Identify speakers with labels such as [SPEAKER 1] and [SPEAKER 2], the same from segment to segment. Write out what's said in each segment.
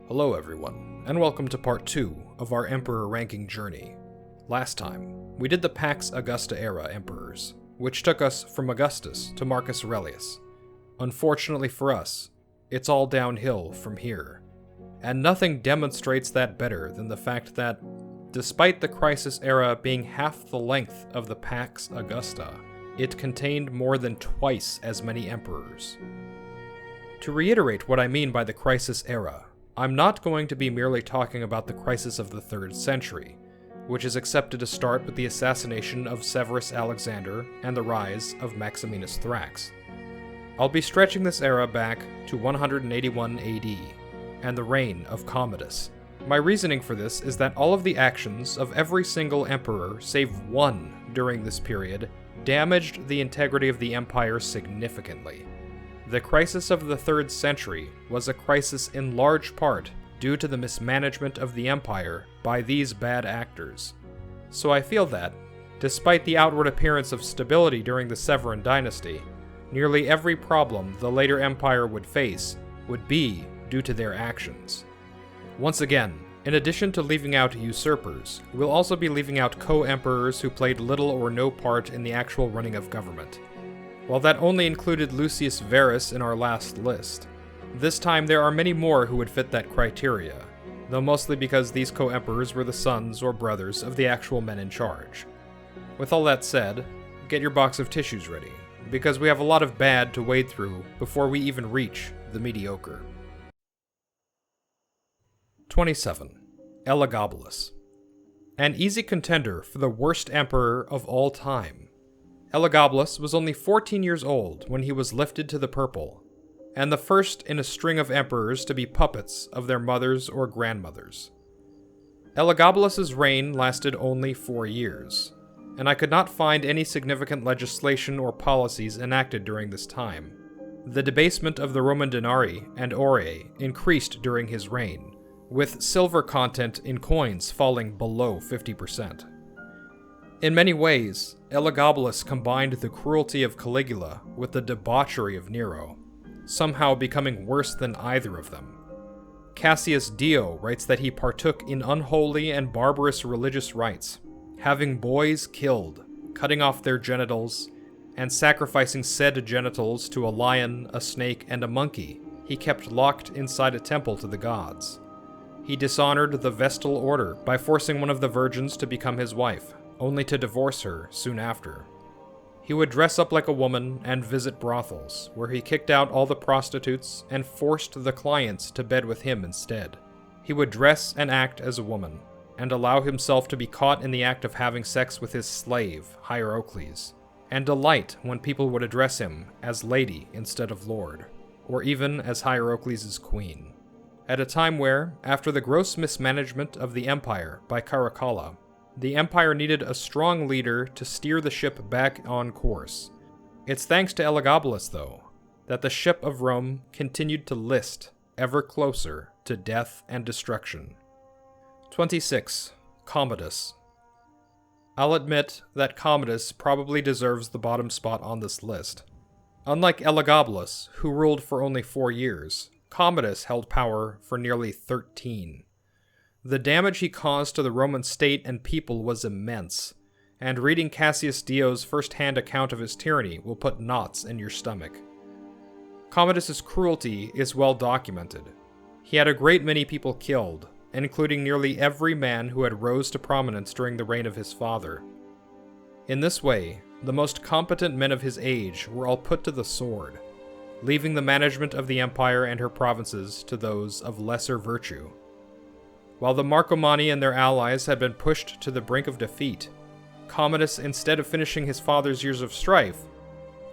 [SPEAKER 1] Hello everyone, and welcome to part 2 of our emperor ranking journey. Last time, we did the Pax Augusta era emperors, which took us from Augustus to Marcus Aurelius. Unfortunately for us, it's all downhill from here. And nothing demonstrates that better than the fact that, despite the Crisis era being half the length of the Pax Augusta, it contained more than twice as many emperors. To reiterate what I mean by the Crisis era, I'm not going to be merely talking about the crisis of the 3rd century, which is accepted to start with the assassination of Severus Alexander and the rise of Maximinus Thrax. I'll be stretching this era back to 181 AD, and the reign of Commodus. My reasoning for this is that all of the actions of every single emperor save one during this period damaged the integrity of the empire significantly. The crisis of the 3rd century was a crisis in large part due to the mismanagement of the empire by these bad actors. So I feel that, despite the outward appearance of stability during the Severan Dynasty, nearly every problem the later empire would face would be due to their actions. Once again, in addition to leaving out usurpers, we'll also be leaving out co-emperors who played little or no part in the actual running of government. While that only included Lucius Verus in our last list, this time there are many more who would fit that criteria, though mostly because these co-emperors were the sons or brothers of the actual men in charge. With all that said, get your box of tissues ready, because we have a lot of bad to wade through before we even reach the mediocre. 27. Elagabalus. An easy contender for the worst emperor of all time. Elagabalus was only 14 years old when he was lifted to the purple, and the first in a string of emperors to be puppets of their mothers or grandmothers. Elagabalus's reign lasted only 4 years, and I could not find any significant legislation or policies enacted during this time. The debasement of the Roman denarii and aurae increased during his reign, with silver content in coins falling below 50%. In many ways, Elagabalus combined the cruelty of Caligula with the debauchery of Nero, somehow becoming worse than either of them. Cassius Dio writes that he partook in unholy and barbarous religious rites, having boys killed, cutting off their genitals, and sacrificing said genitals to a lion, a snake, and a monkey he kept locked inside a temple to the gods. He dishonored the Vestal Order by forcing one of the virgins to become his wife, only to divorce her soon after. He would dress up like a woman and visit brothels, where he kicked out all the prostitutes and forced the clients to bed with him instead. He would dress and act as a woman, and allow himself to be caught in the act of having sex with his slave, Hierocles, and delight when people would address him as lady instead of lord, or even as Hierocles' queen. At a time where, after the gross mismanagement of the empire by Caracalla, the empire needed a strong leader to steer the ship back on course. It's thanks to Elagabalus, though, that the ship of Rome continued to list ever closer to death and destruction. 26. Commodus. I'll admit that Commodus probably deserves the bottom spot on this list. Unlike Elagabalus, who ruled for only 4 years, Commodus held power for nearly 13. The damage he caused to the Roman state and people was immense, and reading Cassius Dio's first-hand account of his tyranny will put knots in your stomach. Commodus's cruelty is well documented. He had a great many people killed, including nearly every man who had rose to prominence during the reign of his father. In this way, the most competent men of his age were all put to the sword, leaving the management of the empire and her provinces to those of lesser virtue. While the Marcomanni and their allies had been pushed to the brink of defeat, Commodus, instead of finishing his father's years of strife,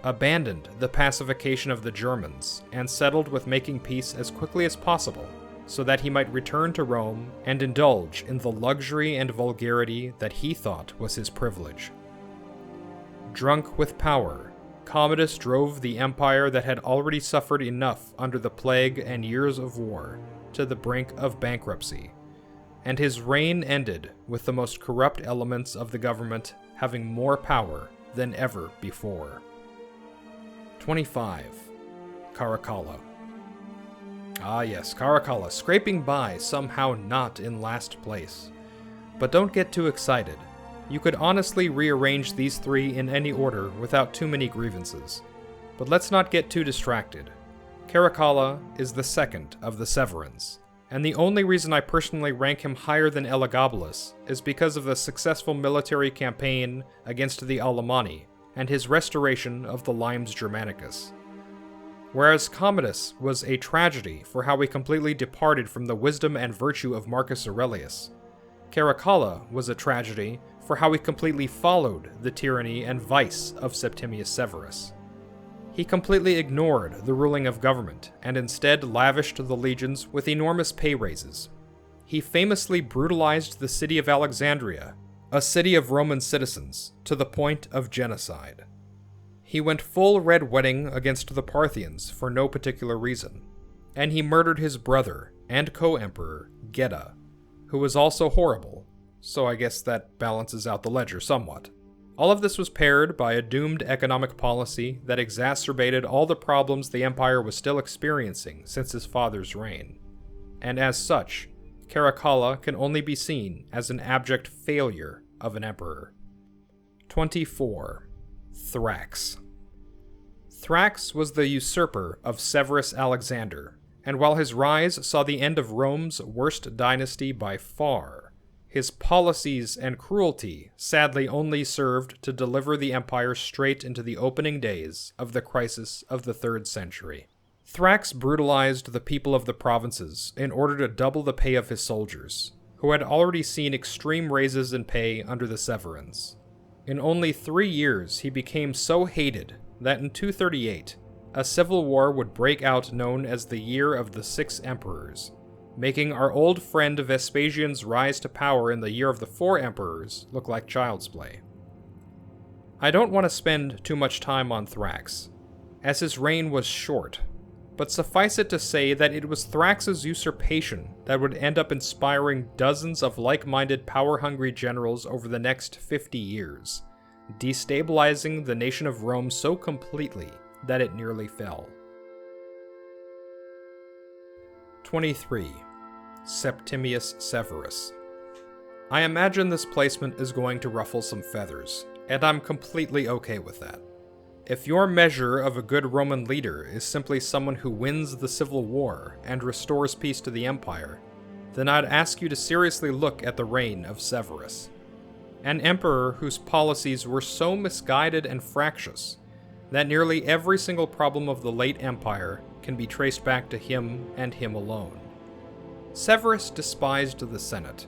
[SPEAKER 1] abandoned the pacification of the Germans and settled with making peace as quickly as possible so that he might return to Rome and indulge in the luxury and vulgarity that he thought was his privilege. Drunk with power, Commodus drove the empire that had already suffered enough under the plague and years of war to the brink of bankruptcy, and his reign ended with the most corrupt elements of the government having more power than ever before. 25. Caracalla. Ah yes, Caracalla, scraping by, somehow not in last place. But don't get too excited. You could honestly rearrange these three in any order without too many grievances. But let's not get too distracted. Caracalla is the second of the Severans, and the only reason I personally rank him higher than Elagabalus is because of the successful military campaign against the Alemanni and his restoration of the Limes Germanicus. Whereas Commodus was a tragedy for how he completely departed from the wisdom and virtue of Marcus Aurelius, Caracalla was a tragedy for how he completely followed the tyranny and vice of Septimius Severus. He completely ignored the ruling of government and instead lavished the legions with enormous pay raises. He famously brutalized the city of Alexandria, a city of Roman citizens, to the point of genocide. He went full red wedding against the Parthians for no particular reason, and he murdered his brother and co-emperor, Geta, who was also horrible, so I guess that balances out the ledger somewhat. All of this was paired by a doomed economic policy that exacerbated all the problems the empire was still experiencing since his father's reign, and as such, Caracalla can only be seen as an abject failure of an emperor. 24. Thrax. Thrax was the usurper of Severus Alexander, and while his rise saw the end of Rome's worst dynasty by far, his policies and cruelty sadly only served to deliver the empire straight into the opening days of the crisis of the 3rd century. Thrax brutalized the people of the provinces in order to double the pay of his soldiers, who had already seen extreme raises in pay under the Severans. In only 3 years, he became so hated that in 238, a civil war would break out known as the Year of the 6 Emperors, making our old friend Vespasian's rise to power in the Year of the 4 Emperors look like child's play. I don't want to spend too much time on Thrax, as his reign was short, but suffice it to say that it was Thrax's usurpation that would end up inspiring dozens of like-minded power-hungry generals over the next 50 years, destabilizing the nation of Rome so completely that it nearly fell. 23. Septimius Severus. I imagine this placement is going to ruffle some feathers, and I'm completely okay with that. If your measure of a good Roman leader is simply someone who wins the civil war and restores peace to the empire, then I'd ask you to seriously look at the reign of Severus, an emperor whose policies were so misguided and fractious that nearly every single problem of the late empire can be traced back to him and him alone. Severus despised the Senate,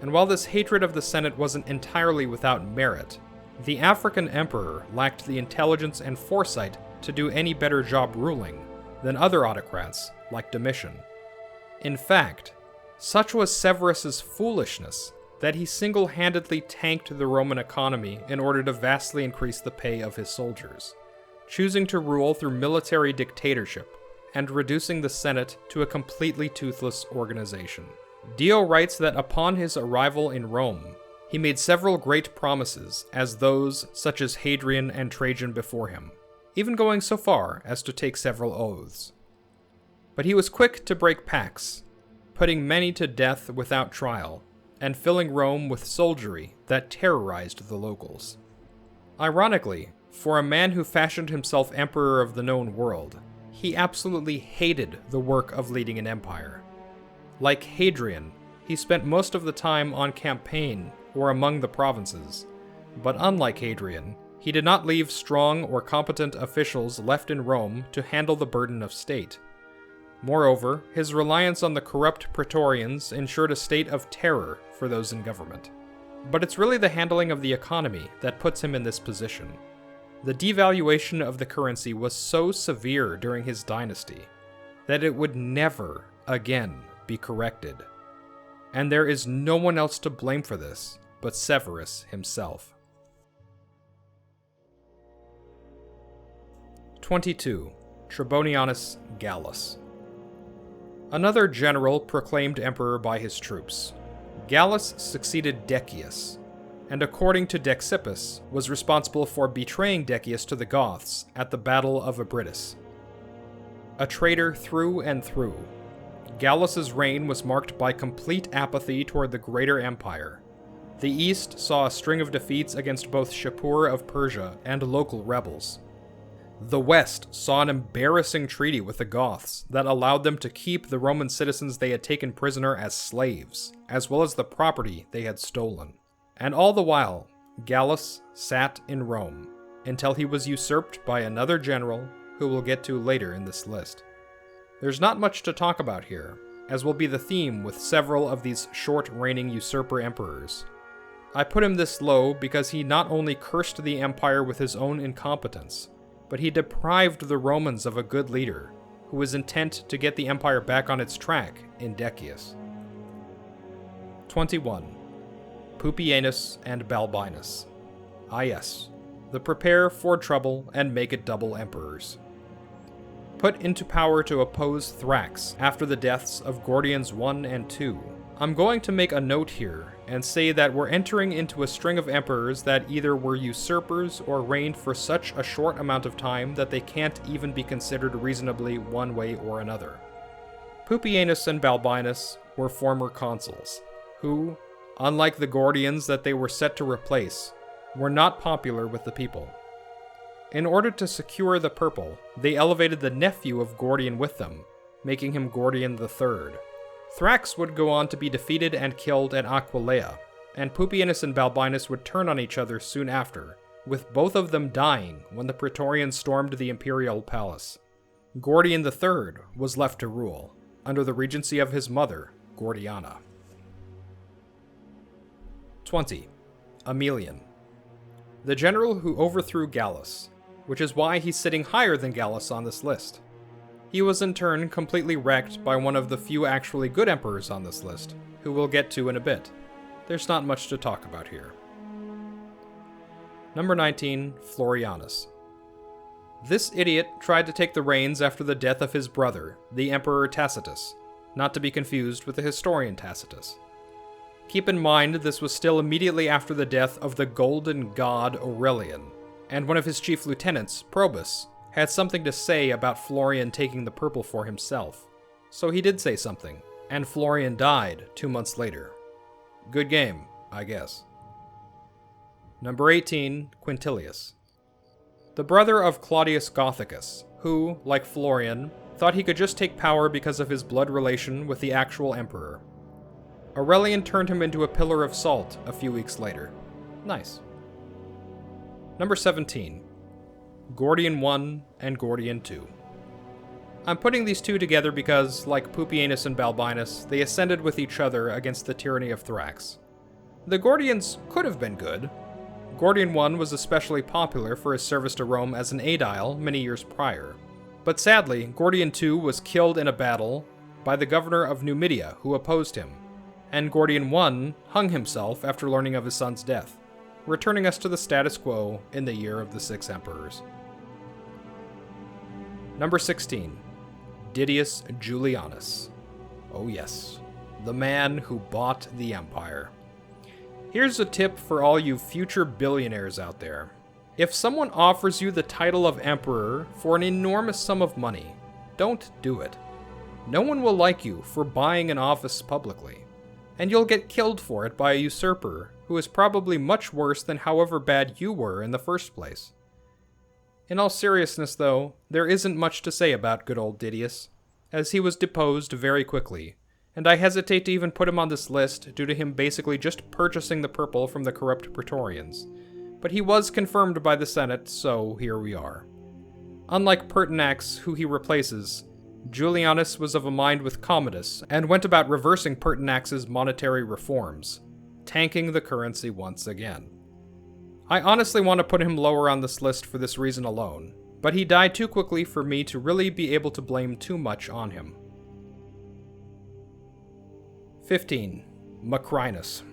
[SPEAKER 1] and while this hatred of the Senate wasn't entirely without merit, the African emperor lacked the intelligence and foresight to do any better job ruling than other autocrats like Domitian. In fact, such was Severus's foolishness that he single-handedly tanked the Roman economy in order to vastly increase the pay of his soldiers, choosing to rule through military dictatorship and reducing the Senate to a completely toothless organization. Dio writes that upon his arrival in Rome, he made several great promises, as those such as Hadrian and Trajan before him, even going so far as to take several oaths. But he was quick to break pacts, putting many to death without trial, and filling Rome with soldiery that terrorized the locals. Ironically, for a man who fashioned himself emperor of the known world, he absolutely hated the work of leading an empire. Like Hadrian, he spent most of the time on campaign or among the provinces, but unlike Hadrian, he did not leave strong or competent officials left in Rome to handle the burden of state. Moreover, his reliance on the corrupt praetorians ensured a state of terror for those in government. But it's really the handling of the economy that puts him in this position. The devaluation of the currency was so severe during his dynasty that it would never again be corrected. And there is no one else to blame for this but Severus himself. 22. Trebonianus Gallus. Another general proclaimed emperor by his troops. Gallus succeeded Decius, and according to Dexippus, was responsible for betraying Decius to the Goths at the Battle of Abritus. A traitor through and through, Gallus's reign was marked by complete apathy toward the greater empire. The east saw a string of defeats against both Shapur of Persia and local rebels. The west saw an embarrassing treaty with the Goths that allowed them to keep the Roman citizens they had taken prisoner as slaves, as well as the property they had stolen. And all the while, Gallus sat in Rome, until he was usurped by another general who we'll get to later in this list. There's not much to talk about here, as will be the theme with several of these short-reigning usurper emperors. I put him this low because he not only cursed the empire with his own incompetence, but he deprived the Romans of a good leader, who was intent to get the empire back on its track in Decius. 21. Pupienus and Balbinus. Ah yes, the prepare for trouble and make it double emperors. Put into power to oppose Thrax after the deaths of Gordians I and II. I'm going to make a note here and say that we're entering into a string of emperors that either were usurpers or reigned for such a short amount of time that they can't even be considered reasonably one way or another. Pupienus and Balbinus were former consuls, who, unlike the Gordians that they were set to replace, were not popular with the people. In order to secure the purple, they elevated the nephew of Gordian with them, making him Gordian III. Thrax would go on to be defeated and killed at Aquileia, and Pupienus and Balbinus would turn on each other soon after, with both of them dying when the Praetorians stormed the imperial palace. Gordian III was left to rule, under the regency of his mother, Gordiana. 20. Aemilian. The general who overthrew Gallus, which is why he's sitting higher than Gallus on this list. He was in turn completely wrecked by one of the few actually good emperors on this list, who we'll get to in a bit. There's not much to talk about here. Number 19, Florianus. This idiot tried to take the reins after the death of his brother, the Emperor Tacitus, not to be confused with the historian Tacitus. Keep in mind this was still immediately after the death of the Golden God Aurelian, and one of his chief lieutenants, Probus, had something to say about Florian taking the purple for himself. So he did say something, and Florian died 2 months later. Good game, I guess. Number 18, Quintilius. The brother of Claudius Gothicus, who, like Florian, thought he could just take power because of his blood relation with the actual emperor. Aurelian turned him into a pillar of salt a few weeks later. Nice. Number 17. Gordian I and Gordian II. I'm putting these two together because, like Pupienus and Balbinus, they ascended with each other against the tyranny of Thrax. The Gordians could have been good. Gordian I was especially popular for his service to Rome as an aedile many years prior. But sadly, Gordian II was killed in a battle by the governor of Numidia who opposed him, and Gordian I hung himself after learning of his son's death, returning us to the status quo in the year of the 6 emperors. Number 16. Didius Julianus. Oh yes, the man who bought the empire. Here's a tip for all you future billionaires out there. If someone offers you the title of emperor for an enormous sum of money, don't do it. No one will like you for buying an office publicly, and you'll get killed for it by a usurper who is probably much worse than however bad you were in the first place. In all seriousness, though, there isn't much to say about good old Didius, as he was deposed very quickly, and I hesitate to even put him on this list due to him basically just purchasing the purple from the corrupt Praetorians. But he was confirmed by the Senate, so here we are. Unlike Pertinax, who he replaces, Julianus was of a mind with Commodus, and went about reversing Pertinax's monetary reforms, tanking the currency once again. I honestly want to put him lower on this list for this reason alone, but he died too quickly for me to really be able to blame too much on him. 15. Macrinus.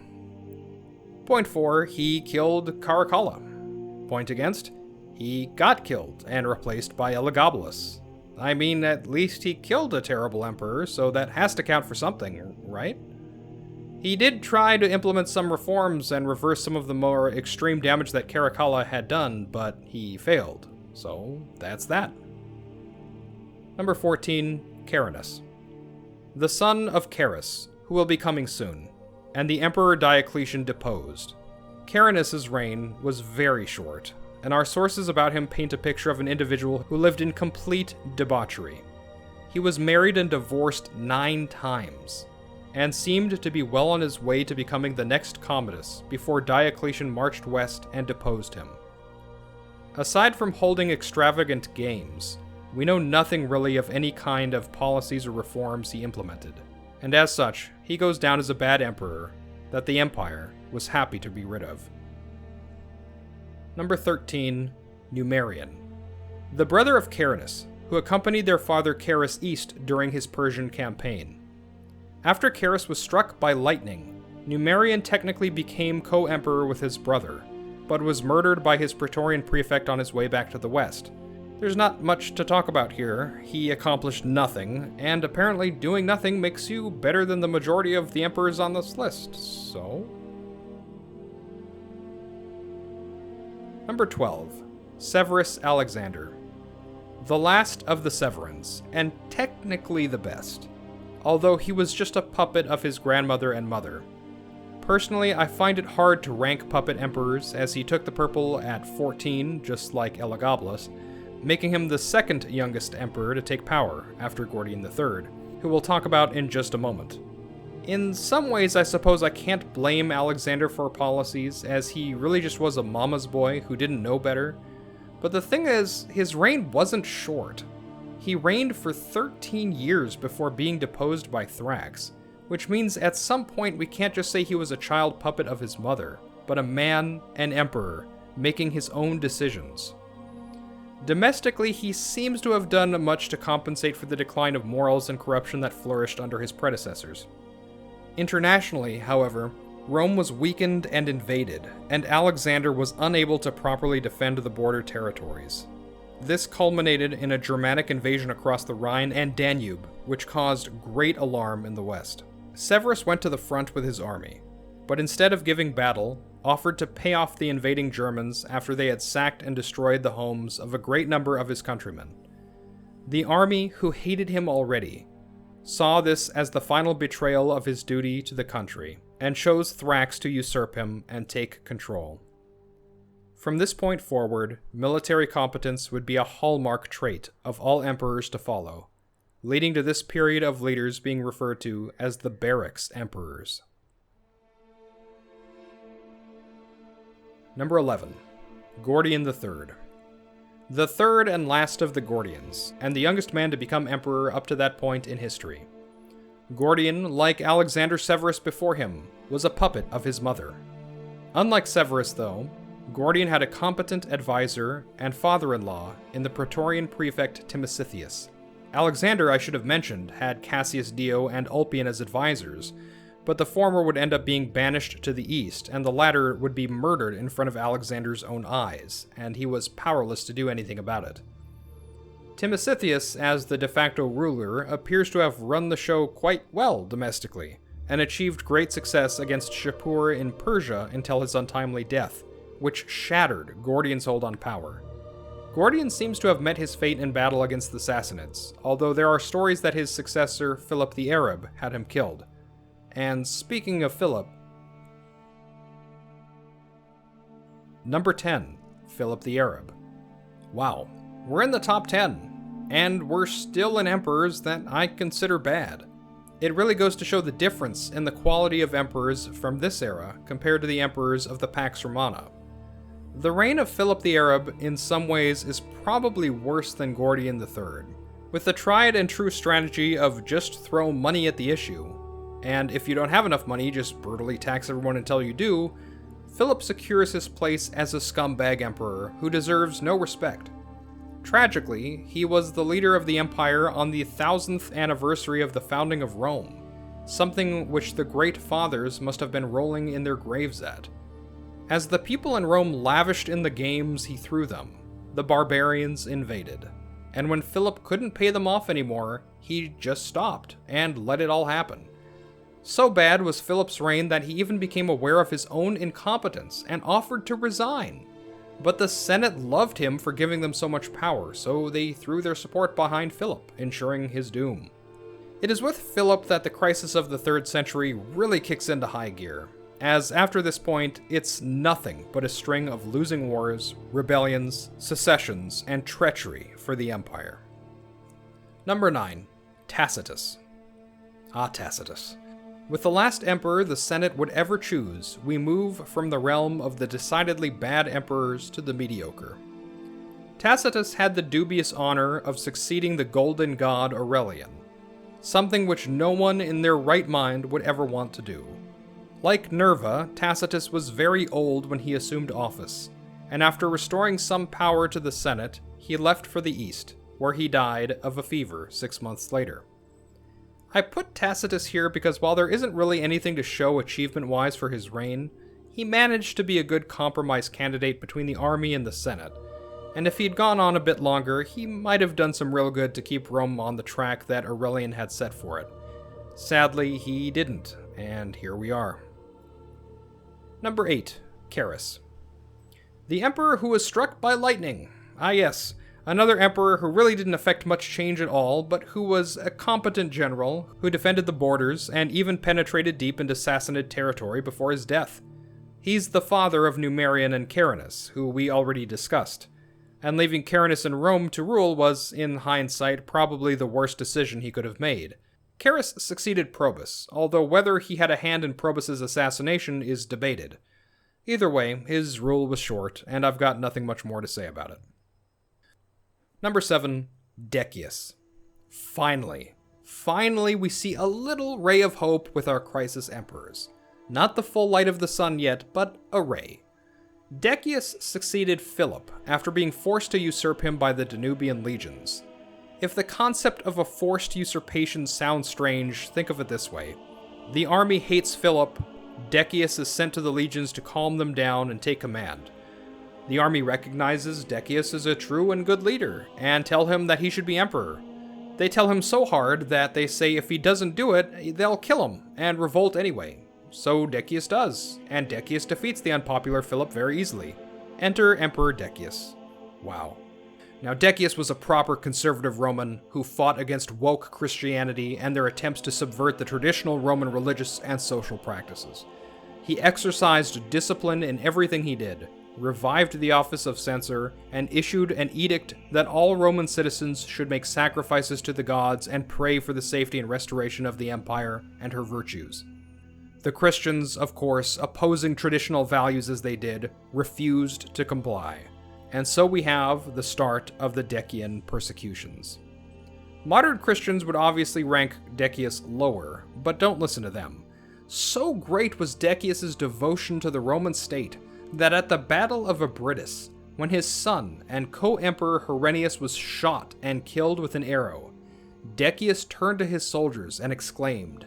[SPEAKER 1] Point for, he killed Caracalla. Point against, he got killed and replaced by Elagabalus. I mean, at least he killed a terrible emperor, so that has to count for something, right? He did try to implement some reforms and reverse some of the more extreme damage that Caracalla had done, but he failed. So, that's that. Number 14, Carinus. the son of Carus, who will be coming soon, and the Emperor Diocletian deposed. Carinus' reign was very short, and our sources about him paint a picture of an individual who lived in complete debauchery. He was married and divorced 9 times, and seemed to be well on his way to becoming the next Commodus before Diocletian marched west and deposed him. Aside from holding extravagant games, we know nothing really of any kind of policies or reforms he implemented, and as such, he goes down as a bad emperor that the empire was happy to be rid of. Number 13, Numerian. The brother of Carinus, who accompanied their father Carus east during his Persian campaign. After Carus was struck by lightning, Numerian technically became co-emperor with his brother, but was murdered by his praetorian prefect on his way back to the west. There's not much to talk about here. He accomplished nothing, and apparently doing nothing makes you better than the majority of the emperors on this list, so... Number 12. Severus Alexander. The last of the Severans, and technically the best, although he was just a puppet of his grandmother and mother. Personally, I find it hard to rank puppet emperors, as he took the purple at 14, just like Elagabalus, making him the second youngest emperor to take power after Gordian III, who we'll talk about in just a moment. In some ways, I suppose I can't blame Alexander for policies, as he really just was a mama's boy who didn't know better. But the thing is, his reign wasn't short. He reigned for 13 years before being deposed by Thrax, which means at some point we can't just say he was a child puppet of his mother, but a man, an emperor, making his own decisions. Domestically, he seems to have done much to compensate for the decline of morals and corruption that flourished under his predecessors. Internationally, however, Rome was weakened and invaded, and Alexander was unable to properly defend the border territories. This culminated in a Germanic invasion across the Rhine and Danube, which caused great alarm in the west. Severus went to the front with his army, but instead of giving battle, offered to pay off the invading Germans after they had sacked and destroyed the homes of a great number of his countrymen. The army, who hated him already, saw this as the final betrayal of his duty to the country, and chose Thrax to usurp him and take control. From this point forward, military competence would be a hallmark trait of all emperors to follow, leading to this period of leaders being referred to as the Barracks Emperors. Number 11. Gordian III. The third and last of the Gordians, and the youngest man to become emperor up to that point in history. Gordian, like Alexander Severus before him, was a puppet of his mother. Unlike Severus, though, Gordian had a competent advisor and father-in-law in the praetorian prefect Timesitheus. Alexander, I should have mentioned, had Cassius Dio and Ulpian as advisors, but the former would end up being banished to the east, and the latter would be murdered in front of Alexander's own eyes, and he was powerless to do anything about it. Timesitheus, as the de facto ruler, appears to have run the show quite well domestically, and achieved great success against Shapur in Persia until his untimely death, which shattered Gordian's hold on power. Gordian seems to have met his fate in battle against the Sassanids, although there are stories that his successor, Philip the Arab, had him killed. And speaking of Philip... Number 10. Philip the Arab. Wow, we're in the top 10, and we're still in emperors that I consider bad. It really goes to show the difference in the quality of emperors from this era compared to the emperors of the Pax Romana. The reign of Philip the Arab in some ways is probably worse than Gordian III, with the tried and true strategy of just throw money at the issue, and if you don't have enough money, just brutally tax everyone until you do. Philip secures his place as a scumbag emperor who deserves no respect. Tragically, he was the leader of the empire on the 1000th anniversary of the founding of Rome, something which the great fathers must have been rolling in their graves at. As the people in Rome lavished in the games he threw them, the barbarians invaded, and when Philip couldn't pay them off anymore, he just stopped and let it all happen. So bad was Philip's reign that he even became aware of his own incompetence and offered to resign. But the Senate loved him for giving them so much power, so they threw their support behind Philip, ensuring his doom. It is with Philip that the crisis of the 3rd century really kicks into high gear, as after this point, it's nothing but a string of losing wars, rebellions, secessions, and treachery for the empire. Number 9. Tacitus. Tacitus. With the last emperor the Senate would ever choose, we move from the realm of the decidedly bad emperors to the mediocre. Tacitus had the dubious honor of succeeding the golden god Aurelian, something which no one in their right mind would ever want to do. Like Nerva, Tacitus was very old when he assumed office, and after restoring some power to the Senate, he left for the east, where he died of a fever 6 months later. I put Tacitus here because while there isn't really anything to show achievement-wise for his reign, he managed to be a good compromise candidate between the army and the Senate, and if he'd gone on a bit longer, he might have done some real good to keep Rome on the track that Aurelian had set for it. Sadly, he didn't, and here we are. Number 8. Carus. The emperor who was struck by lightning. Ah yes, another emperor who really didn't affect much change at all, but who was a competent general, who defended the borders, and even penetrated deep into Sassanid territory before his death. He's the father of Numerian and Carinus, who we already discussed, and leaving Carinus in Rome to rule was, in hindsight, probably the worst decision he could have made. Carus succeeded Probus, although whether he had a hand in Probus's assassination is debated. Either way, his rule was short, and I've got nothing much more to say about it. Number 7. Decius. Finally we see a little ray of hope with our crisis emperors. Not the full light of the sun yet, but a ray. Decius succeeded Philip after being forced to usurp him by the Danubian legions. If the concept of a forced usurpation sounds strange, think of it this way. The army hates Philip, Decius is sent to the legions to calm them down and take command. The army recognizes Decius as a true and good leader, and tell him that he should be emperor. They tell him so hard that they say if he doesn't do it, they'll kill him, and revolt anyway. So Decius does, and Decius defeats the unpopular Philip very easily. Enter Emperor Decius. Wow. Now Decius was a proper conservative Roman who fought against woke Christianity and their attempts to subvert the traditional Roman religious and social practices. He exercised discipline in everything he did, revived the office of censor, and issued an edict that all Roman citizens should make sacrifices to the gods and pray for the safety and restoration of the empire and her virtues. The Christians, of course, opposing traditional values as they did, refused to comply. And so we have the start of the Decian persecutions. Modern Christians would obviously rank Decius lower, but don't listen to them. So great was Decius's devotion to the Roman state that at the Battle of Abritus, when his son and co-emperor Herennius was shot and killed with an arrow, Decius turned to his soldiers and exclaimed,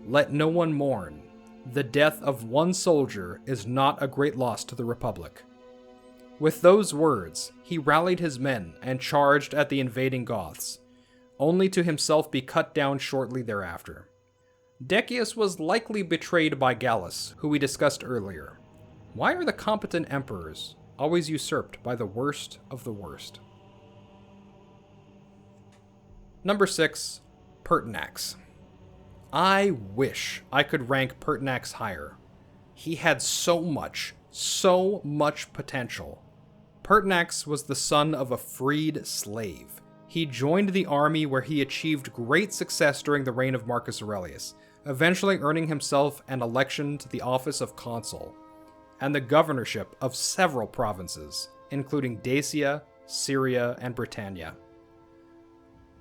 [SPEAKER 1] "Let no one mourn. The death of one soldier is not a great loss to the Republic." With those words, he rallied his men and charged at the invading Goths, only to himself be cut down shortly thereafter. Decius was likely betrayed by Gallus, who we discussed earlier. Why are the competent emperors always usurped by the worst of the worst? Number 6. Pertinax. I wish I could rank Pertinax higher. He had so much potential. Pertinax was the son of a freed slave. He joined the army where he achieved great success during the reign of Marcus Aurelius, eventually earning himself an election to the office of consul, and the governorship of several provinces, including Dacia, Syria, and Britannia.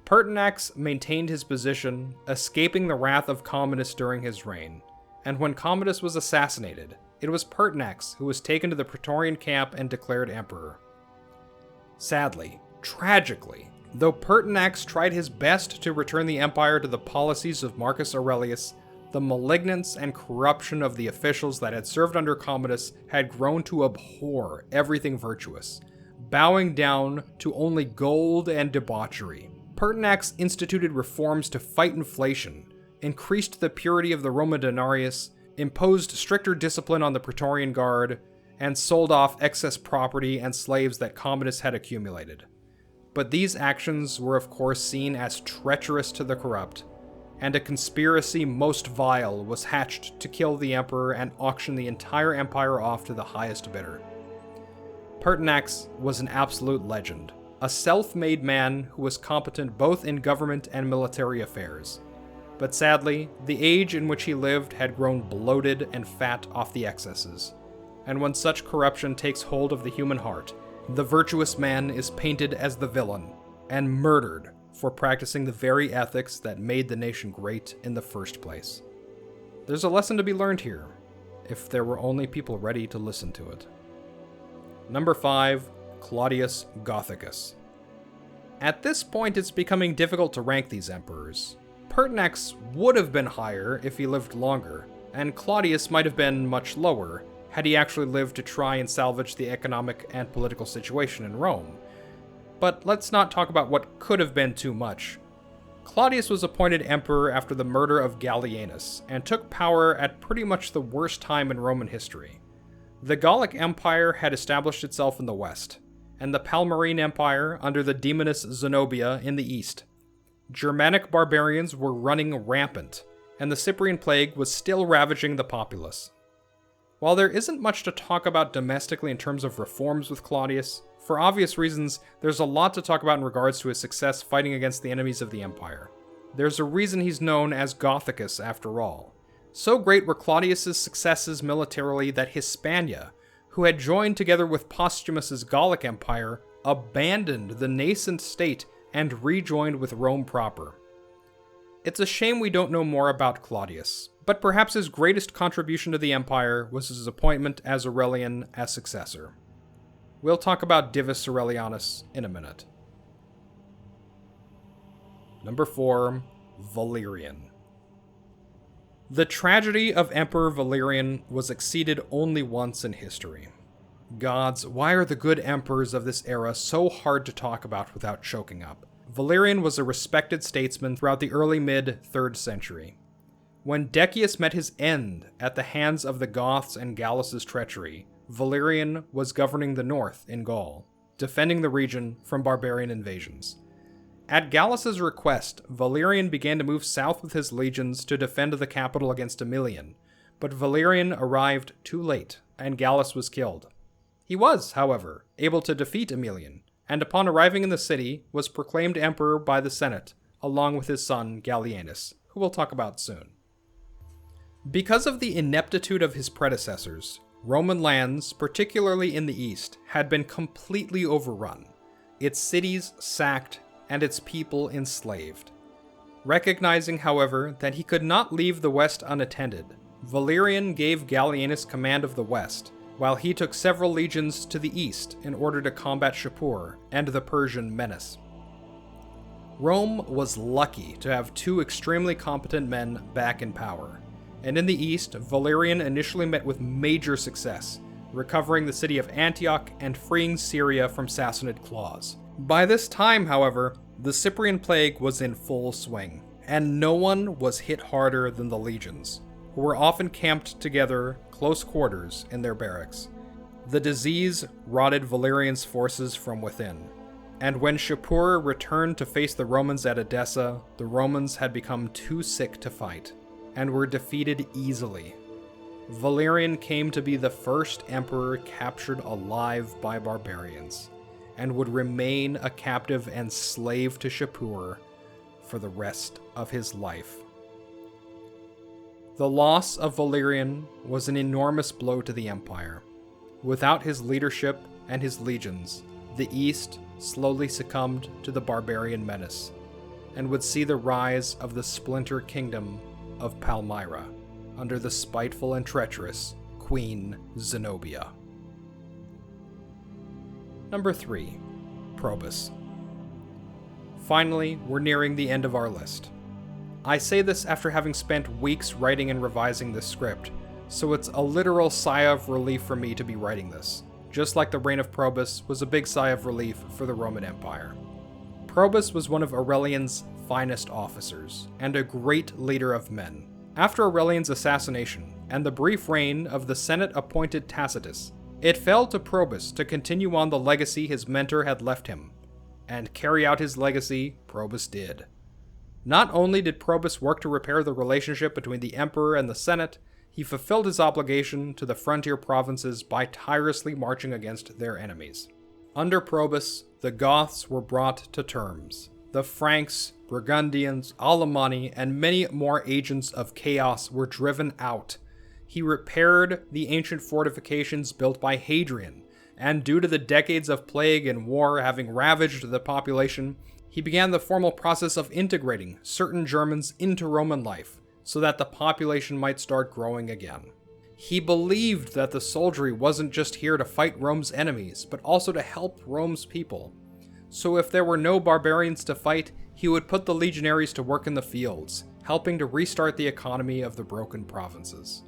[SPEAKER 1] Pertinax maintained his position, escaping the wrath of Commodus during his reign, and when Commodus was assassinated, it was Pertinax who was taken to the Praetorian camp and declared emperor. Sadly, tragically, though Pertinax tried his best to return the empire to the policies of Marcus Aurelius, the malignance and corruption of the officials that had served under Commodus had grown to abhor everything virtuous, bowing down to only gold and debauchery. Pertinax instituted reforms to fight inflation, increased the purity of the Roman denarius, imposed stricter discipline on the Praetorian Guard, and sold off excess property and slaves that Commodus had accumulated. But these actions were of course seen as treacherous to the corrupt, and a conspiracy most vile was hatched to kill the emperor and auction the entire empire off to the highest bidder. Pertinax was an absolute legend, a self-made man who was competent both in government and military affairs. But sadly, the age in which he lived had grown bloated and fat off the excesses, and when such corruption takes hold of the human heart, the virtuous man is painted as the villain and murdered for practicing the very ethics that made the nation great in the first place. There's a lesson to be learned here, if there were only people ready to listen to it. Number 5, Claudius Gothicus. At this point, it's becoming difficult to rank these emperors. Pertinax would have been higher if he lived longer, and Claudius might have been much lower had he actually lived to try and salvage the economic and political situation in Rome. But let's not talk about what could have been too much. Claudius was appointed emperor after the murder of Gallienus, and took power at pretty much the worst time in Roman history. The Gallic Empire had established itself in the west, and the Palmyrene Empire under the demoness Zenobia in the east. Germanic barbarians were running rampant, and the Cyprian plague was still ravaging the populace. While there isn't much to talk about domestically in terms of reforms with Claudius, for obvious reasons, there's a lot to talk about in regards to his success fighting against the enemies of the empire. There's a reason he's known as Gothicus after all. So great were Claudius's successes militarily that Hispania, who had joined together with Postumus's Gallic Empire, abandoned the nascent state and rejoined with Rome proper. It's a shame we don't know more about Claudius, but perhaps his greatest contribution to the empire was his appointment as Aurelian as successor. We'll talk about Divus Aurelianus in a minute. Number 4, Valerian. The tragedy of Emperor Valerian was exceeded only once in history. Gods, why are the good emperors of this era so hard to talk about without choking up? Valerian was a respected statesman throughout the early mid-3rd century. When Decius met his end at the hands of the Goths and Gallus's treachery, Valerian was governing the north in Gaul, defending the region from barbarian invasions. At Gallus's request, Valerian began to move south with his legions to defend the capital against Aemilian, but Valerian arrived too late, and Gallus was killed. He was, however, able to defeat Aemilian, and upon arriving in the city, was proclaimed emperor by the Senate, along with his son Gallienus, who we'll talk about soon. Because of the ineptitude of his predecessors, Roman lands, particularly in the east, had been completely overrun, its cities sacked, and its people enslaved. Recognizing, however, that he could not leave the west unattended, Valerian gave Gallienus command of the west, while he took several legions to the east in order to combat Shapur and the Persian menace. Rome was lucky to have two extremely competent men back in power, and in the east, Valerian initially met with major success, recovering the city of Antioch and freeing Syria from Sassanid claws. By this time, however, the Cyprian plague was in full swing, and no one was hit harder than the legions, who were often camped together close quarters in their barracks. The disease rotted Valerian's forces from within, and when Shapur returned to face the Romans at Edessa, the Romans had become too sick to fight, and were defeated easily. Valerian came to be the first emperor captured alive by barbarians, and would remain a captive and slave to Shapur for the rest of his life. The loss of Valerian was an enormous blow to the empire. Without his leadership and his legions, the east slowly succumbed to the barbarian menace, and would see the rise of the splinter kingdom of Palmyra under the spiteful and treacherous Queen Zenobia. Number 3, Probus. Finally, we're nearing the end of our list. I say this after having spent weeks writing and revising this script, so it's a literal sigh of relief for me to be writing this, just like the reign of Probus was a big sigh of relief for the Roman Empire. Probus was one of Aurelian's finest officers, and a great leader of men. After Aurelian's assassination, and the brief reign of the Senate-appointed Tacitus, it fell to Probus to continue on the legacy his mentor had left him, and carry out his legacy Probus did. Not only did Probus work to repair the relationship between the emperor and the Senate, he fulfilled his obligation to the frontier provinces by tirelessly marching against their enemies. Under Probus, the Goths were brought to terms. The Franks, Burgundians, Alemanni, and many more agents of chaos were driven out. He repaired the ancient fortifications built by Hadrian, and due to the decades of plague and war having ravaged the population, he began the formal process of integrating certain Germans into Roman life so that the population might start growing again. He believed that the soldiery wasn't just here to fight Rome's enemies, but also to help Rome's people. So if there were no barbarians to fight, he would put the legionaries to work in the fields, helping to restart the economy of the broken provinces.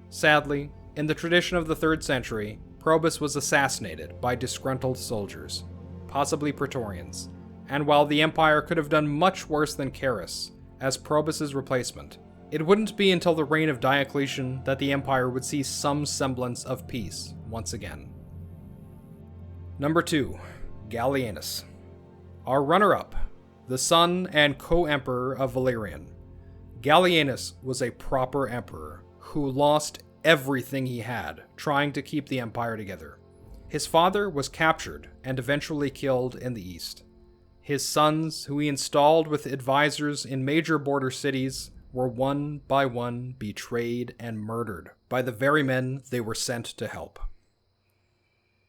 [SPEAKER 1] Sadly, in the tradition of the 3rd century, Probus was assassinated by disgruntled soldiers, possibly Praetorians, and while the empire could have done much worse than Carus, as Probus's replacement, it wouldn't be until the reign of Diocletian that the empire would see some semblance of peace once again. Number 2. Gallienus. Our runner-up, the son and co-emperor of Valerian. Gallienus was a proper emperor who lost everything he had trying to keep the empire together. His father was captured and eventually killed in the east. His sons, who he installed with advisors in major border cities, were one by one betrayed and murdered by the very men they were sent to help.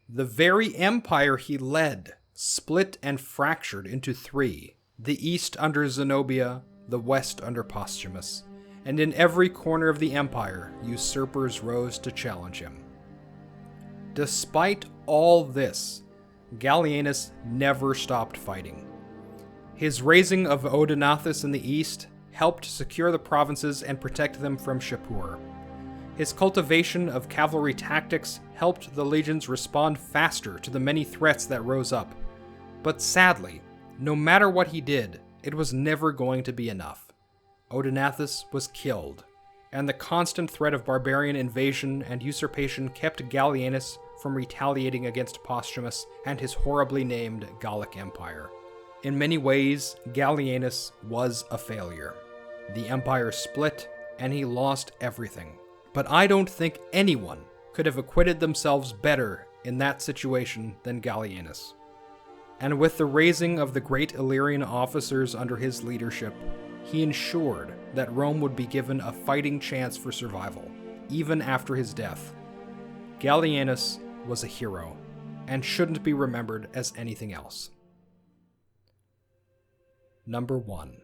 [SPEAKER 1] The very empire he led split and fractured into 3, the east under Zenobia, the west under Posthumus, and in every corner of the empire, usurpers rose to challenge him. Despite all this, Gallienus never stopped fighting. His raising of Odenathus in the east helped secure the provinces and protect them from Shapur. His cultivation of cavalry tactics helped the legions respond faster to the many threats that rose up. But sadly, no matter what he did, it was never going to be enough. Odenathus was killed, and the constant threat of barbarian invasion and usurpation kept Gallienus from retaliating against Posthumus and his horribly named Gallic Empire. In many ways, Gallienus was a failure. The empire split, and he lost everything. But I don't think anyone could have acquitted themselves better in that situation than Gallienus. And with the raising of the great Illyrian officers under his leadership, he ensured that Rome would be given a fighting chance for survival, even after his death. Gallienus was a hero, and shouldn't be remembered as anything else. Number 1.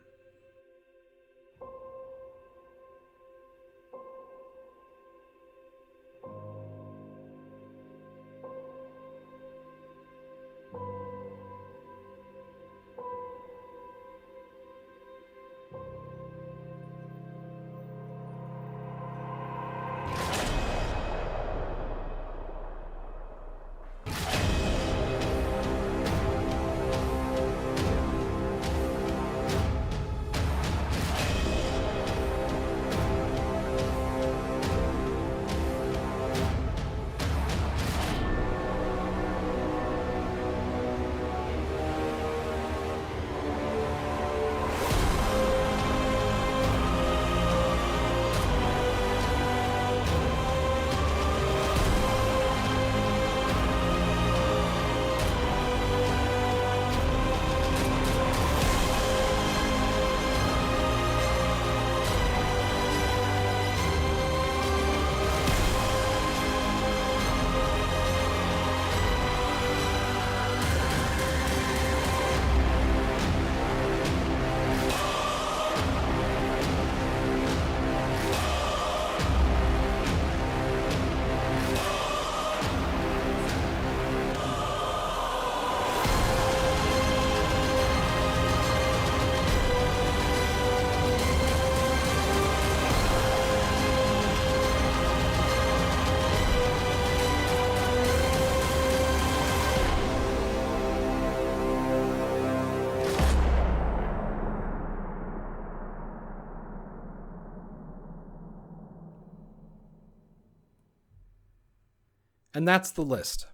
[SPEAKER 1] And that's the list.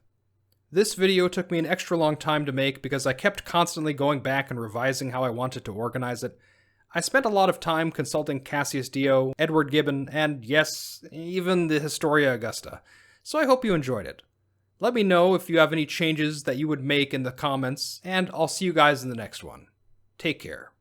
[SPEAKER 1] This video took me an extra long time to make because I kept constantly going back and revising how I wanted to organize it. I spent a lot of time consulting Cassius Dio, Edward Gibbon, and yes, even the Historia Augusta, so I hope you enjoyed it. Let me know if you have any changes that you would make in the comments, and I'll see you guys in the next one. Take care.